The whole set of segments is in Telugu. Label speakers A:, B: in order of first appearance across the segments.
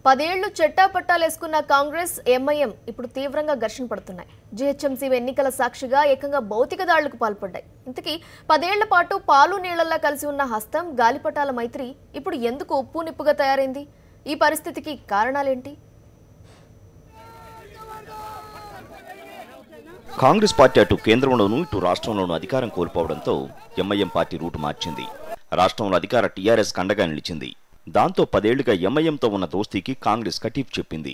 A: 10 ఏళ్లు చెట్టాపట్టాలేసుకున్న కాంగ్రెస్ ఎంఐఎం ఇప్పుడు తీవ్రంగా ఘర్షణ పడుతున్నాయి. జీహెచ్ఎంసీ ఎన్నికల సాక్షిగా ఏకంగా భౌతిక దాడులకు పాల్పడ్డాయి. ఇంతకీ 10 ఏళ్ల పాటు పాలు నీళ్లలా కలిసి ఉన్న హస్తం గాలిపటాల మైత్రి ఇప్పుడు ఎందుకు ఉప్పు నిప్పుగా తయారైంది? ఈ పరిస్థితికి కారణాలేంటి?
B: కాంగ్రెస్ పార్టీ అటు కేంద్రంలోనూ ఇటు రాష్ట్రంలోనూ అధికారం కోల్పోవడంతో ఎంఐఎం పార్టీ రూటు మార్చింది. రాష్ట్రంలో అధికార టీఆర్ఎస్ కండగా నిలిచింది. దాంతో 10 ఏళ్లుగా ఎంఐఎంతో ఉన్న దోస్తీకి కాంగ్రెస్ కటీఫ్ చెప్పింది.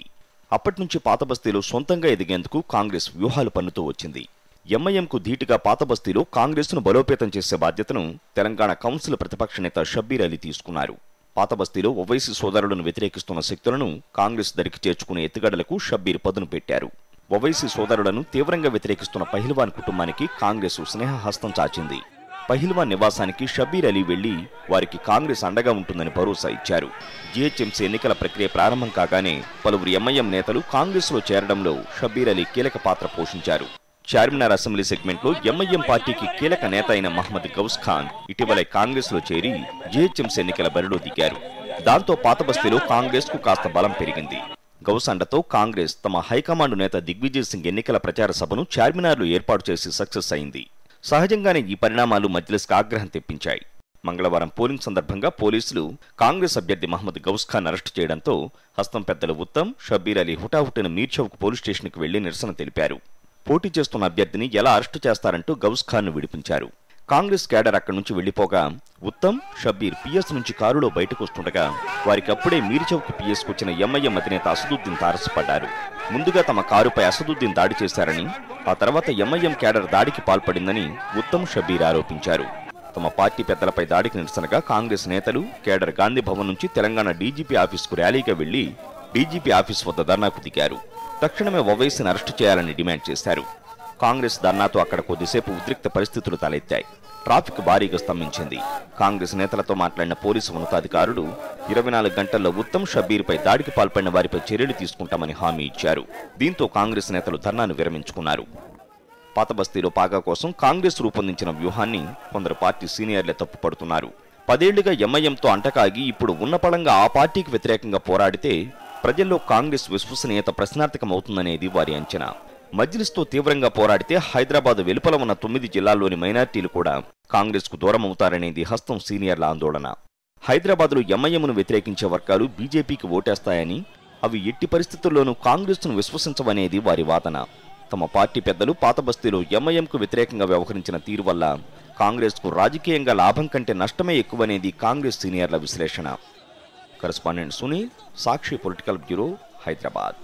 B: అప్పటినుంచి పాతబస్తీలో సొంతంగా ఎదిగేందుకు కాంగ్రెస్ వ్యూహాలు పన్నుతూ వచ్చింది. ఎంఐఎంకు ధీటుగా పాతబస్తీలో కాంగ్రెస్ను బలోపేతం చేసే బాధ్యతను తెలంగాణ కౌన్సిల్ ప్రతిపక్ష నేత షబ్బీర్ అలీ తీసుకున్నారు. పాతబస్తీలో ఓవైసీ సోదరులను వ్యతిరేకిస్తున్న శక్తులను కాంగ్రెస్ దరికి చేర్చుకునే ఎత్తుగడలకు షబ్బీర్ పదును పెట్టారు. ఓవైసీ సోదరులను తీవ్రంగా వ్యతిరేకిస్తున్న పహిల్వాన్ కుటుంబానికి కాంగ్రెస్ స్నేహహస్తం చాచింది. పహిల్వాన్ నివాసానికి షబ్బీర్ అలీ వెళ్లి వారికి కాంగ్రెస్ అండగా ఉంటుందని భరోసా ఇచ్చారు. జీహెచ్ఎంసీ ఎన్నికల ప్రక్రియ ప్రారంభం కాగానే పలువురు ఎంఐఎం నేతలు కాంగ్రెస్లో చేరడంలో షబ్బీర్ అలీ కీలక పాత్ర పోషించారు. చార్మినార్ అసెంబ్లీ సెగ్మెంట్లో ఎంఐఎం పార్టీకి కీలక నేత అయిన మహమ్మద్ గౌస్ ఖాన్ ఇటీవలే కాంగ్రెస్లో చేరి జీహెచ్ఎంసీ ఎన్నికల బరిలో దిగారు. దాంతో పాతబస్తీలో కాంగ్రెస్కు కాస్త బలం పెరిగింది. గౌస్ అండతో కాంగ్రెస్ తమ హైకమాండ్ నేత దిగ్విజయ్ సింగ్ ఎన్నికల ప్రచార సభను చార్మినార్లో ఏర్పాటు చేసి సక్సెస్ అయింది. సహజంగానే ఈ పరిణామాలు మజ్లిస్కు ఆగ్రహం తెప్పించాయి. మంగళవారం పోలింగ్ సందర్భంగా పోలీసులు కాంగ్రెస్ అభ్యర్థి మహమ్మద్ గౌస్ ఖాన్ అరెస్టు చేయడంతో హస్తం పెద్దలు ఉత్తమ్, షబ్బీర్ అలీ హుటాహుటిన మీర్చౌక్ పోలీస్ స్టేషన్కు వెళ్లి నిరసన తెలిపారు. పోటీ చేస్తున్న అభ్యర్థిని ఎలా అరెస్టు చేస్తారంటూ గౌస్ ఖాన్ను విడిపించారు. కాంగ్రెస్ క్యాడర్ అక్కడి నుంచి వెళ్లిపోగా ఉత్తమ్, షబ్బీర్ పిఎస్ నుంచి కారులో బయటకు వస్తుండగా వారికి అప్పుడే మీర్చౌక్ పిఎస్కు వచ్చిన ఎంఐఎం అధినేత అసదుద్దీన్ తారసపడ్డారు. ముందుగా తమ కారుపై అసదుద్దీన్ దాడి చేశారని, ఆ తర్వాత ఎంఐఎం క్యాడర్ దాడికి పాల్పడిందని ఉత్తమ్, షబ్బీర్ ఆరోపించారు. తమ పార్టీ పెద్దలపై దాడికి నిరసనగా కాంగ్రెస్ నేతలు కేడర్ గాంధీ భవన్ నుంచి తెలంగాణ డీజీపీ ఆఫీసుకు ర్యాలీగా వెళ్లి డీజీపీ ఆఫీసు వద్ద ధర్నాకు దిగారు. తక్షణమే ఓవైసీని అరెస్టు చేయాలని డిమాండ్ చేశారు. కాంగ్రెస్ ధర్నాతో అక్కడ కొద్దిసేపు ఉద్రిక్త పరిస్థితులు తలెత్తాయి. ట్రాఫిక్ భారీగా స్తంభించింది. కాంగ్రెస్ నేతలతో మాట్లాడిన పోలీసు ఉన్నతాధికారులు 24 గంటల్లో ఉత్తమ్, షబ్బీర్పై దాడికి పాల్పడిన వారిపై చర్యలు తీసుకుంటామని హామీ ఇచ్చారు. దీంతో కాంగ్రెస్ నేతలు ధర్నాను విరమించుకున్నారు. పాతబస్తీలో పాగా కోసం కాంగ్రెస్ రూపొందించిన వ్యూహాన్ని కొందరు పార్టీ సీనియర్లే తప్పుపడుతున్నారు. 10 ఏళ్లుగా ఎంఐఎంతో అంటకాగి ఇప్పుడు ఉన్నపళంగా ఆ పార్టీకి వ్యతిరేకంగా పోరాడితే ప్రజల్లో కాంగ్రెస్ విశ్వసనీయత ప్రశ్నార్థకమవుతుందనేది వారి అంచనా. మజ్లిస్తో తీవ్రంగా పోరాడితే హైదరాబాద్ వెలుపల ఉన్న 9 జిల్లాల్లోని మైనార్టీలు కూడా కాంగ్రెస్కు దూరం అవుతారనేది హస్తం సీనియర్ల ఆందోళన. హైదరాబాద్లో ఎంఐఎంను వ్యతిరేకించే వర్గాలు బీజేపీకి ఓటేస్తాయని, అవి ఎట్టి పరిస్థితుల్లోనూ కాంగ్రెస్ను విశ్వసించవనేది వారి వాదన. తమ పార్టీ పెద్దలు పాతబస్తీలో ఎంఐఎంకు వ్యతిరేకంగా వ్యవహరించిన తీరు వల్ల కాంగ్రెస్కు రాజకీయంగా లాభం కంటే నష్టమే ఎక్కువనేది కాంగ్రెస్ సీనియర్ల విశ్లేషణ. కరెస్పాండెంట్ సునీల్, సాక్షి పొలిటికల్ బ్యూరో, హైదరాబాద్.